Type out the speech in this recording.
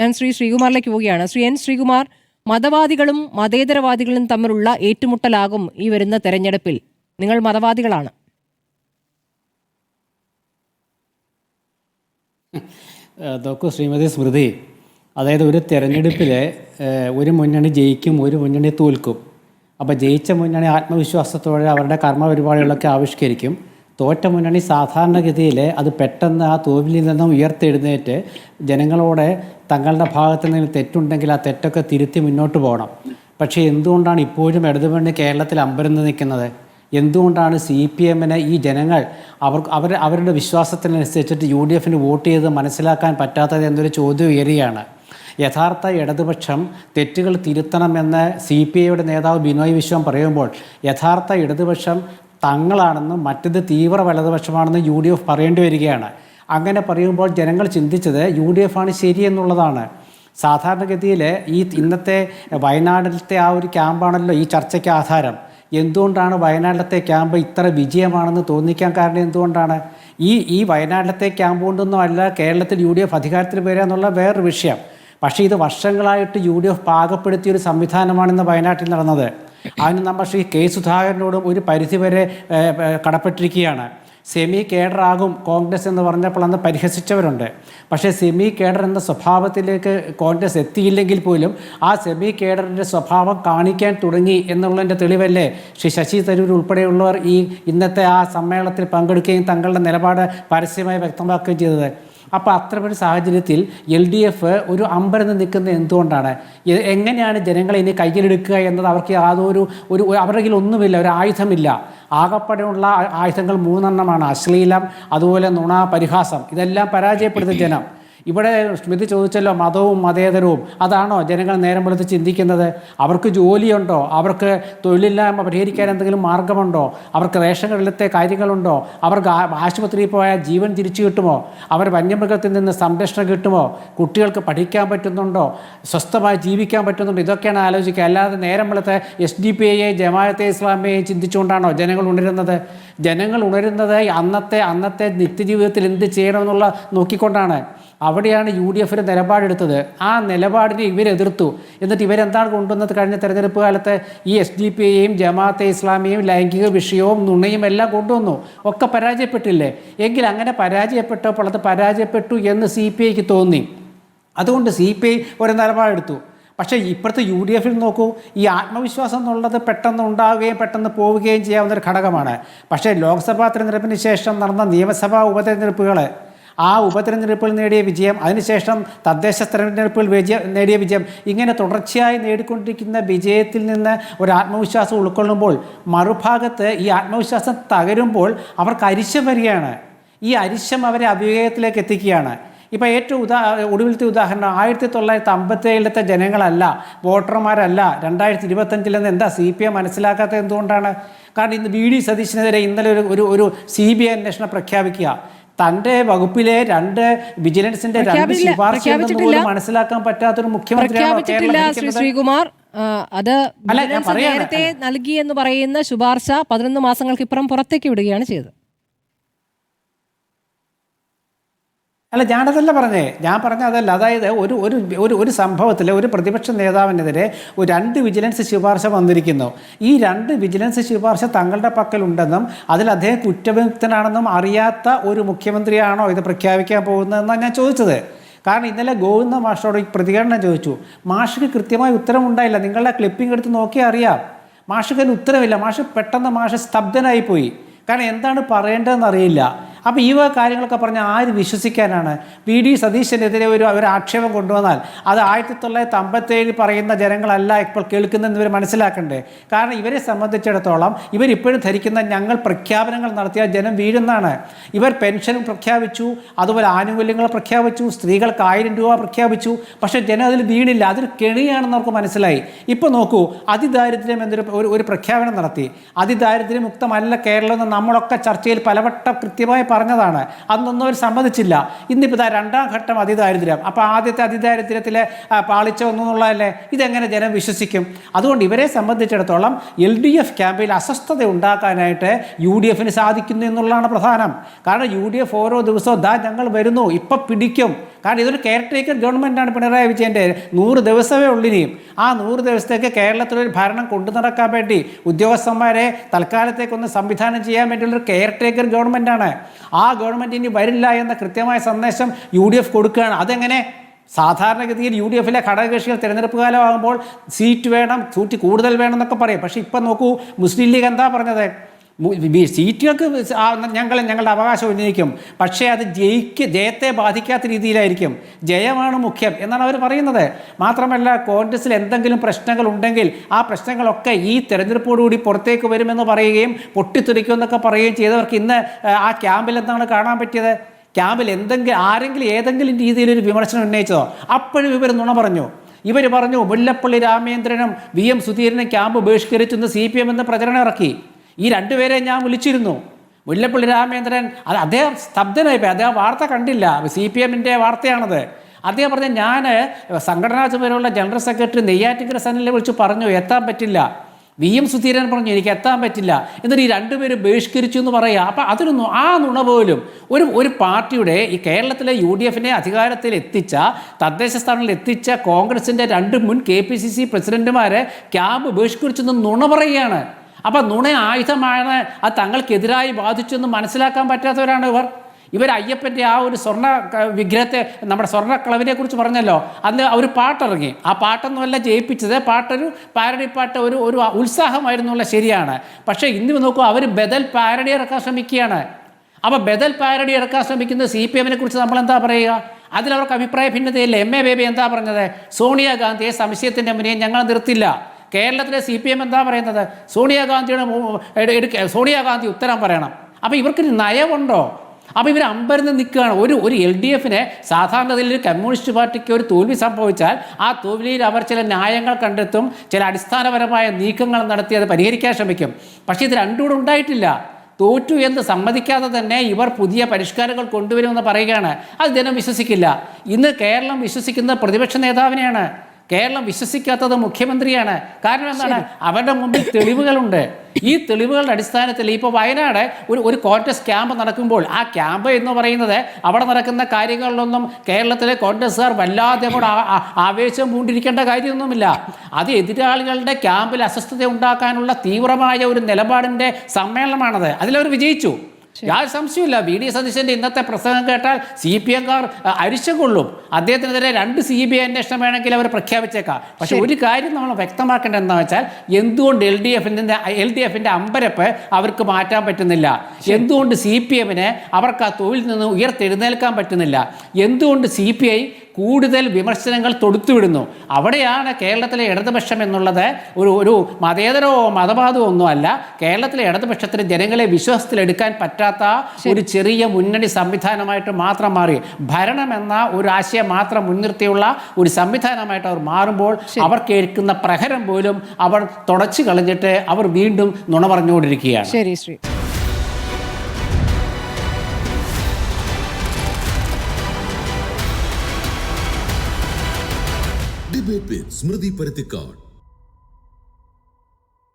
ഞാൻ ശ്രീകുമാറിലേക്ക് പോവുകയാണ്. ശ്രീകുമാർ, മതവാദികളും മതേതരവാദികളും തമ്മിലുള്ള ഏറ്റുമുട്ടലാകും ഈ വരുന്ന തെരഞ്ഞെടുപ്പിൽ. നിങ്ങൾ മതവാദികളാണ്. നോക്കൂ ശ്രീമതി സ്മൃതി, അതായത് ഒരു തെരഞ്ഞെടുപ്പിൽ ഒരു മുന്നണി ജയിക്കും, ഒരു മുന്നണി തോൽക്കും. അപ്പോൾ ജയിച്ച മുന്നണി ആത്മവിശ്വാസത്തോടെ അവരുടെ കർമ്മപരിപാടികളൊക്കെ ആവിഷ്കരിക്കും. തോറ്റ മുന്നണി സാധാരണഗതിയിൽ അത് പെട്ടെന്ന് ആ തോൽവിയിൽ നിന്നും ഉയർത്തെഴുന്നേറ്റ് ജനങ്ങളോട് തങ്ങളുടെ ഭാഗത്ത് നിന്ന് തെറ്റുണ്ടെങ്കിൽ ആ തെറ്റൊക്കെ തിരുത്തി മുന്നോട്ട് പോകണം. പക്ഷേ എന്തുകൊണ്ടാണ് ഇപ്പോഴും ഇടതുമുന്നണി കേരളത്തിൽ അമ്പരന്ന് നിൽക്കുന്നത്? എന്തുകൊണ്ടാണ് CPM-ന് ഈ ജനങ്ങൾ അവരുടെ വിശ്വാസത്തിനനുസരിച്ചിട്ട് UDF വോട്ട് ചെയ്ത് മനസ്സിലാക്കാൻ പറ്റാത്തത് എന്നൊരു ചോദ്യം ഉയരുകയാണ്. യഥാർത്ഥ ഇടതുപക്ഷം തെറ്റുകൾ തിരുത്തണമെന്ന് CPI-യുടെ നേതാവ് ബിനോയ് വിശ്വം പറയുമ്പോൾ യഥാർത്ഥ ഇടതുപക്ഷം തങ്ങളാണെന്നും മറ്റത് തീവ്ര വലതുപക്ഷമാണെന്നും UDF പറയേണ്ടി വരികയാണ്. അങ്ങനെ പറയുമ്പോൾ ജനങ്ങൾ ചിന്തിച്ചത് UDF ആണ് ശരിയെന്നുള്ളതാണ്. സാധാരണഗതിയിൽ ഇന്നത്തെ വയനാട്ടിലത്തെ ആ ഒരു ക്യാമ്പാണല്ലോ ഈ ചർച്ചയ്ക്ക് ആധാരം. എന്തുകൊണ്ടാണ് വയനാട്ടിലത്തെ ക്യാമ്പ് ഇത്ര വിജയമാണെന്ന് തോന്നിക്കാൻ കാരണം എന്തുകൊണ്ടാണ്? ഈ വയനാട്ടിലത്തെ ക്യാമ്പ് കൊണ്ടൊന്നും അല്ല കേരളത്തിൽ UDF അധികാരത്തിൽ വരിക എന്നുള്ള വേറൊരു വിഷയം. പക്ഷേ ഇത് വർഷങ്ങളായിട്ട് UDF പാകപ്പെടുത്തിയൊരു സംവിധാനമാണെന്ന് വയനാട്ടിൽ നടന്നത്. അതിന് നമ്മൾ ശ്രീ K. സുധാകരനോടും ഒരു പരിധിവരെ കടപ്പെട്ടിരിക്കുകയാണ്. സെമി കേഡറാകും കോൺഗ്രസ് എന്ന് പറഞ്ഞപ്പോൾ അന്ന് പരിഹസിച്ചവരുണ്ട്. പക്ഷേ സെമി കേഡർ എന്ന സ്വഭാവത്തിലേക്ക് കോൺഗ്രസ് എത്തിയില്ലെങ്കിൽ പോലും ആ സെമി കേഡറിൻ്റെ സ്വഭാവം കാണിക്കാൻ തുടങ്ങി എന്നുള്ളതിൻ്റെ തെളിവല്ലേ ശ്രീ ശശി തരൂർ ഉൾപ്പെടെയുള്ളവർ ഇന്നത്തെ ആ സമ്മേളനത്തിൽ പങ്കെടുക്കുകയും തങ്ങളുടെ നിലപാട് പരസ്യമായി വ്യക്തമാക്കുകയും ചെയ്തത്. അപ്പോൾ അത്തരമൊരു സാഹചര്യത്തിൽ LDF ഒരു അമ്പരന്ന് നിൽക്കുന്നത് എന്തുകൊണ്ടാണ്? എങ്ങനെയാണ് ജനങ്ങളെ ഇനി കയ്യിലെടുക്കുക എന്നത് അവർക്ക് യാതൊരു അവരുടെ കയ്യിൽ ഒന്നുമില്ല, ഒരു ആയുധമില്ല. ആകപ്പെടെയുള്ള ആയുധങ്ങൾ 3 അശ്ലീലം, അതുപോലെ നുണ, പരിഹാസം. ഇതെല്ലാം പരാജയപ്പെടുത്തുന്ന ജനം. ഇവിടെ സ്മൃതി ചോദിച്ചല്ലോ, മതവും മതേതരവും അതാണോ ജനങ്ങൾ നേരം വെളുത്ത് ചിന്തിക്കുന്നത്? അവർക്ക് ജോലിയുണ്ടോ? അവർക്ക് തൊഴിലില്ലായ്മ പരിഹരിക്കാൻ എന്തെങ്കിലും മാർഗമുണ്ടോ? അവർക്ക് റേഷൻ കടയിലത്തെ കാര്യങ്ങളുണ്ടോ? അവർക്ക് ആശുപത്രിയിൽ പോയാൽ ജീവൻ തിരിച്ചു കിട്ടുമോ? അവർ വന്യമൃഗത്തിൽ നിന്ന് സംരക്ഷണം കിട്ടുമോ? കുട്ടികൾക്ക് പഠിക്കാൻ പറ്റുന്നുണ്ടോ? സ്വസ്ഥമായി ജീവിക്കാൻ പറ്റുന്നുണ്ടോ? ഇതൊക്കെയാണ് ആലോചിക്കുക. അല്ലാതെ നേരം വെളുത്ത് SDPI ജമാഅത്തെ ഇസ്ലാമിയെയും ചിന്തിച്ചുകൊണ്ടാണോ ജനങ്ങൾ ഉണരുന്നത്? ജനങ്ങൾ ഉണരുന്നത് അന്നത്തെ നിത്യജീവിതത്തിൽ എന്ത് ചെയ്യണമെന്നുള്ള നോക്കിക്കൊണ്ടാണ്. അവിടെയാണ് UDF നിലപാടെടുത്തത്. ആ നിലപാടിനെ ഇവരെതിർത്തു. എന്നിട്ട് ഇവരെന്താണ് കൊണ്ടുവന്നത്? കഴിഞ്ഞ തെരഞ്ഞെടുപ്പ് കാലത്ത് ഈ SDPI-യും ജമാഅത്തെ ഇസ്ലാമിയും ലൈംഗിക വിഷയവും നുണയും എല്ലാം കൊണ്ടുവന്നു. ഒക്കെ പരാജയപ്പെട്ടില്ലേ? എങ്കിൽ അങ്ങനെ പരാജയപ്പെട്ടപ്പോൾ അത് പരാജയപ്പെട്ടു എന്ന് CPI-ക്ക് തോന്നി. അതുകൊണ്ട് CPI ഒരു നിലപാടെടുത്തു. പക്ഷേ ഇപ്പോഴത്തെ UDF നോക്കൂ, ഈ ആത്മവിശ്വാസം എന്നുള്ളത് പെട്ടെന്ന് ഉണ്ടാവുകയും പെട്ടെന്ന് പോവുകയും ചെയ്യാവുന്നൊരു ഘടകമാണ്. പക്ഷേ ലോക്സഭാ തെരഞ്ഞെടുപ്പിന് ശേഷം നടന്ന നിയമസഭാ ഉപതെരഞ്ഞെടുപ്പുകൾ, ആ ഉപതെരഞ്ഞെടുപ്പിൽ നേടിയ വിജയം, അതിനുശേഷം തദ്ദേശ തെരഞ്ഞെടുപ്പിൽ നേടിയ വിജയം, ഇങ്ങനെ തുടർച്ചയായി നേടിക്കൊണ്ടിരിക്കുന്ന വിജയത്തിൽ നിന്ന് ഒരു ആത്മവിശ്വാസം ഉൾക്കൊള്ളുമ്പോൾ മറുഭാഗത്ത് ഈ ആത്മവിശ്വാസം തകരുമ്പോൾ അവർക്ക് അരിശം വരികയാണ്. ഈ അരിശം അവരെ അവിവേകത്തിലേക്ക് എത്തിക്കുകയാണ്. ഇപ്പോൾ ഏറ്റവും ഒടുവിലത്തെ ഉദാഹരണം 1957-ത്തെ ജനങ്ങളല്ല, വോട്ടർമാരല്ല 2025 എന്താ CPM മനസ്സിലാക്കാത്തത്? എന്തുകൊണ്ടാണ്? കാരണം ഇന്ന് VD സതീശനെതിരെ ഇന്നലെ ഒരു CBI അന്വേഷണം പ്രഖ്യാപിക്കുക. തൻ്റെ വകുപ്പിലെ 2 വിജിലൻസിന്റെ 2 ശുപാർശ മനസ്സിലാക്കാൻ പറ്റാത്തൊരു മുഖ്യമന്ത്രിയാണ് ശ്രീകുമാർ. അത് നേരത്തെ നൽകി എന്ന് പറയുന്ന ശുപാർശ 11 മാസങ്ങൾക്ക് ഇപ്പുറം പുറത്തേക്ക് വിടുകയാണ് ചെയ്തത്. അല്ല, ഞാനതല്ല പറഞ്ഞേ, ഞാൻ പറഞ്ഞ അതല്ല. അതായത് ഒരു സംഭവത്തിൽ ഒരു പ്രതിപക്ഷ നേതാവിനെതിരെ 2 വിജിലൻസ് ശുപാർശ വന്നിരിക്കുന്നു. ഈ 2 വിജിലൻസ് ശുപാർശ തങ്ങളുടെ പക്കലുണ്ടെന്നും അതിൽ അദ്ദേഹം കുറ്റവിമുക്തനാണെന്നും അറിയാത്ത ഒരു മുഖ്യമന്ത്രിയാണോ ഇത് പ്രഖ്യാപിക്കാൻ പോകുന്നതെന്നാണ് ഞാൻ ചോദിച്ചത്. കാരണം ഇന്നലെ ഗോവിന്ദ മാഷോട് പ്രതികരണം ചോദിച്ചു. മാഷിക്ക് കൃത്യമായ ഉത്തരമുണ്ടായില്ല. നിങ്ങളുടെ ക്ലിപ്പിംഗ് എടുത്ത് നോക്കിയാൽ അറിയാം, മാഷിക്ക് ഉത്തരവില്ല. മാഷ് സ്തബ്ധനായിപ്പോയി. കാരണം എന്താണ് പറയേണ്ടതെന്ന് അറിയില്ല. അപ്പോൾ ഈ കാര്യങ്ങളൊക്കെ പറഞ്ഞാൽ ആര് വിശ്വസിക്കാനാണ്? VD സതീശനെതിരെ ഒരു ആക്ഷേപം കൊണ്ടുവന്നാൽ അത് 1957 പറയുന്ന ജനങ്ങളല്ല ഇപ്പോൾ കേൾക്കുന്നതെന്ന് ഇവർ മനസ്സിലാക്കണ്ടേ? കാരണം ഇവരെ സംബന്ധിച്ചിടത്തോളം ഇവരിപ്പോഴും ധരിക്കുന്ന ഞങ്ങൾ പ്രഖ്യാപനങ്ങൾ നടത്തിയാൽ ജനം വീഴുന്നതാണ്. ഇവർ പെൻഷൻ പ്രഖ്യാപിച്ചു, അതുപോലെ ആനുകൂല്യങ്ങൾ പ്രഖ്യാപിച്ചു, സ്ത്രീകൾക്ക് 1000 രൂപ പ്രഖ്യാപിച്ചു. പക്ഷേ ജനം അതിൽ വീണില്ല. അതൊരു കെണിയാണെന്ന് അവർക്ക് മനസ്സിലായി. ഇപ്പോൾ നോക്കൂ, അതിദാരിദ്ര്യം എന്നൊരു പ്രഖ്യാപനം നടത്തി. അതിദാരിദ്ര്യം മുക്തമല്ല കേരളം എന്ന് നമ്മളൊക്കെ ചർച്ചയിൽ പലവട്ടം കൃത്യമായി പറഞ്ഞതാണ്. അന്നൊന്നും അവർ സമ്മതിച്ചില്ല. ഇന്നിപ്പോൾ 2ാം ഘട്ടം അതിദാരിദ്ര്യം. അപ്പോൾ ആദ്യത്തെ അതിദാരിദ്ര്യത്തിലെ പാളിച്ച ഒന്നുള്ളതല്ലേ? ഇതെങ്ങനെ ജനം വിശ്വസിക്കും? അതുകൊണ്ട് ഇവരെ സംബന്ധിച്ചിടത്തോളം LDF ക്യാമ്പിൽ അസ്വസ്ഥത ഉണ്ടാക്കാനായിട്ട് UDF സാധിക്കുന്നു എന്നുള്ളതാണ് പ്രധാനം. കാരണം UDF ഓരോ ദിവസവും ഞങ്ങൾ വരുന്നു, ഇപ്പം പിടിക്കും, കാരണം ഇതൊരു കെയർ ടേക്കർ ഗവൺമെൻറ്റാണ് പിണറായി വിജയൻ്റെ. 100 ദിവസമേ ഉള്ളിനിയും. ആ 100 ദിവസത്തേക്ക് കേരളത്തിലൊരു ഭരണം കൊണ്ടു നടക്കാൻ വേണ്ടി ഉദ്യോഗസ്ഥന്മാരെ തൽക്കാലത്തേക്കൊന്ന് സംവിധാനം ചെയ്യാൻ വേണ്ടിയുള്ളൊരു കെയർ ടേക്കർ ഗവൺമെൻറ്റാണ്. ആ ഗവൺമെൻറ് ഇനി വരില്ല എന്ന കൃത്യമായ സന്ദേശം UDF കൊടുക്കുകയാണ്. അതെങ്ങനെ? സാധാരണഗതിയിൽ UDFിലെ ഘടകകക്ഷികൾ തിരഞ്ഞെടുപ്പ് കാലമാകുമ്പോൾ സീറ്റ് വേണം, സീറ്റ് കൂടുതൽ വേണം എന്നൊക്കെ പറയും. പക്ഷേ ഇപ്പം നോക്കൂ, മുസ്ലിം ലീഗ് എന്താ പറഞ്ഞത്? സീറ്റുകൾക്ക് ഞങ്ങളുടെ അവകാശം ഉന്നയിക്കും, പക്ഷേ അത് ജയത്തെ ബാധിക്കാത്ത രീതിയിലായിരിക്കും. ജയമാണ് മുഖ്യം എന്നാണ് അവർ പറയുന്നത്. മാത്രമല്ല, കോൺഗ്രസിൽ എന്തെങ്കിലും പ്രശ്നങ്ങൾ ഉണ്ടെങ്കിൽ ആ പ്രശ്നങ്ങളൊക്കെ ഈ തെരഞ്ഞെടുപ്പോടുകൂടി പുറത്തേക്ക് വരുമെന്ന് പറയുകയും പൊട്ടിത്തെറിക്കുമെന്നൊക്കെ പറയുകയും ചെയ്തവർക്ക് ഇന്ന് ആ ക്യാമ്പിൽ എന്താണ് കാണാൻ പറ്റിയത്? ക്യാമ്പിൽ ആരെങ്കിലും ഏതെങ്കിലും രീതിയിലൊരു വിമർശനം ഉന്നയിച്ചതോ? അപ്പോഴും ഇവർ നുണ പറഞ്ഞു. ഇവർ പറഞ്ഞു മുല്ലപ്പള്ളി രാമചന്ദ്രനും VM സുധീരനും ക്യാമ്പ് ബഹിഷ്കരിച്ചെന്ന് CPM എന്ന് പ്രചരണം ഇറക്കി. ഈ രണ്ടുപേരെ ഞാൻ വിളിച്ചിരുന്നു. മുല്ലപ്പള്ളി രാമചന്ദ്രൻ അദ്ദേഹം സ്തബ്ധനായിപ്പോയി. അദ്ദേഹം വാർത്ത കണ്ടില്ല. CPMൻ്റെ വാർത്തയാണത്. അദ്ദേഹം പറഞ്ഞ ഞാൻ സംഘടനാ ചുമതലയുള്ള ജനറൽ സെക്രട്ടറി നെയ്യാറ്റിൻകര സനിലെ വിളിച്ച് പറഞ്ഞു എത്താൻ പറ്റില്ല. VM സുധീരൻ പറഞ്ഞു എനിക്ക് എത്താൻ പറ്റില്ല. എന്നിട്ട് ഈ രണ്ടുപേരും ബഹിഷ്കരിച്ചു എന്ന് പറയുക. അപ്പം അതിനൊന്നും ആ നുണ പോലും ഒരു പാർട്ടിയുടെ ഈ കേരളത്തിലെ UDFനെ അധികാരത്തിൽ എത്തിച്ച, തദ്ദേശ സ്ഥാനങ്ങളിൽ എത്തിച്ച കോൺഗ്രസിൻ്റെ 2 മുൻ KPCC പ്രസിഡന്റുമാരെ ക്യാമ്പ് ബഹിഷ്കരിച്ചെന്ന് നുണ പറയുകയാണ്. അപ്പം നുണ ആയുധമാണ്, അത് തങ്ങൾക്കെതിരായി ബാധിച്ചെന്ന് മനസ്സിലാക്കാൻ പറ്റാത്തവരാണ് ഇവർ അയ്യപ്പൻ്റെ ആ ഒരു സ്വർണ്ണ വിഗ്രഹത്തെ, നമ്മുടെ സ്വർണ്ണക്കളവിനെ കുറിച്ച് പറഞ്ഞല്ലോ, അന്ന് ഒരു പാട്ടിറങ്ങി. ആ പാട്ടൊന്നുമല്ല ജയിപ്പിച്ചത്, പാട്ടൊരു പാരഡി പാട്ട്, ഒരു ഉത്സാഹമായിരുന്നുള്ള ശരിയാണ്. പക്ഷേ ഇന്ന് നോക്കൂ, അവർ ബദൽ പാരഡി ഇറക്കാൻ ശ്രമിക്കുകയാണ്. അപ്പോൾ ബദൽ പാരഡി ഇറക്കാൻ ശ്രമിക്കുന്ന CPMനെ കുറിച്ച് നമ്മളെന്താ പറയുക? അതിലവർക്ക് അഭിപ്രായ ഭിന്നതയില്ല. MA ബേബി എന്താ പറഞ്ഞത്? സോണിയാഗാന്ധിയെ സംശയത്തിൻ്റെ മുന്നിൽ ഞങ്ങൾ നിർത്തില്ല. കേരളത്തിലെ CPM എന്താ പറയുന്നത്? സോണിയാഗാന്ധി ഉത്തരം പറയണം. അപ്പോൾ ഇവർക്കൊരു നയമുണ്ടോ? അപ്പോൾ ഇവർ അമ്പരന്ന് നിൽക്കുകയാണ്. ഒരു LDFനെ സാധാരണതയിൽ ഒരു കമ്മ്യൂണിസ്റ്റ് പാർട്ടിക്ക് ഒരു തോൽവി സംഭവിച്ചാൽ ആ തോൽവിയിൽ അവർ ചില ന്യായങ്ങൾ കണ്ടെത്തും, ചില അടിസ്ഥാനപരമായ നീക്കങ്ങൾ നടത്തി അത് പരിഹരിക്കാൻ ശ്രമിക്കും. പക്ഷേ ഇത് രണ്ടും കൂടെ ഉണ്ടായിട്ടില്ല. തോറ്റു എന്ന് സമ്മതിക്കാതെ തന്നെ ഇവർ പുതിയ പരിഷ്കാരങ്ങൾ കൊണ്ടുവരുമെന്ന് പറയുകയാണ്. അത് ജനം വിശ്വസിക്കില്ല. ഇന്ന് കേരളം വിശ്വസിക്കുന്ന പ്രതിപക്ഷ നേതാവിനെയാണ്. കേരളം വിശ്വസിക്കാത്തത് മുഖ്യമന്ത്രിയാണ്. കാരണം എന്താണ്? അവരുടെ മുമ്പിൽ തെളിവുകളുണ്ട്. ഈ തെളിവുകളുടെ അടിസ്ഥാനത്തിൽ ഇപ്പോൾ വയനാട് ഒരു കോൺഗ്രസ് ക്യാമ്പ് നടക്കുമ്പോൾ ആ ക്യാമ്പ് എന്ന് പറയുന്നത് അവിടെ നടക്കുന്ന കാര്യങ്ങളിലൊന്നും കേരളത്തിലെ കോൺഗ്രസ്സുകാർ വല്ലാതെ കൂടെ ആവേശം പൂണ്ടിരിക്കേണ്ട കാര്യമൊന്നുമില്ല. അത് എതിരാളികളുടെ ക്യാമ്പിൽ അസ്വസ്ഥത ഉണ്ടാക്കാനുള്ള തീവ്രമായ ഒരു നിലപാടിൻ്റെ സമ്മേളനമാണത്. അതിലവർ വിജയിച്ചു. യാതൊരു സംശയമില്ല. VD സതീശൻ്റെ ഇന്നത്തെ പ്രസംഗം കേട്ടാൽ CPMക്കാർ അരിശം കൊള്ളും. അദ്ദേഹത്തിനെതിരെ 2 CBI അന്വേഷണം വേണമെങ്കിൽ അവർ പ്രഖ്യാപിച്ചേക്കാം. പക്ഷെ ഒരു കാര്യം നമ്മൾ വ്യക്തമാക്കേണ്ടത് എന്താണെന്ന് വെച്ചാൽ, എന്തുകൊണ്ട് LDFൻ്റെ അമ്പരപ്പ് അവർക്ക് മാറ്റാൻ പറ്റുന്നില്ല? എന്തുകൊണ്ട് CPMന് അവർക്ക് ആ തൊഴിൽ നിന്ന് ഉയർത്തെഴുന്നേൽക്കാൻ പറ്റുന്നില്ല? എന്തുകൊണ്ട് CPI കൂടുതൽ വിമർശനങ്ങൾ തൊടുത്തുവിടുന്നു? അവിടെയാണ് കേരളത്തിലെ ഇടതുപക്ഷം എന്നുള്ളത് ഒരു മതേതരമോ മതവാദമോ ഒന്നുമല്ല. കേരളത്തിലെ ഇടതുപക്ഷത്തിന് ജനങ്ങളെ വിശ്വാസത്തിലെടുക്കാൻ പറ്റാത്ത ഒരു ചെറിയ മുന്നണി സംവിധാനമായിട്ട് മാത്രം മാറി, ഭരണം എന്ന ഒരു ആശയം മാത്രം മുൻനിർത്തിയുള്ള ഒരു സംവിധാനമായിട്ട് അവർ മാറുമ്പോൾ അവർ കേൾക്കുന്ന പ്രഹരം പോലും അവർ തുടച്ചു കളഞ്ഞിട്ട് അവർ വീണ്ടും നുണ പറഞ്ഞുകൊണ്ടിരിക്കുകയാണ്. ശരി Shri. Debate with Smriti Parithikar.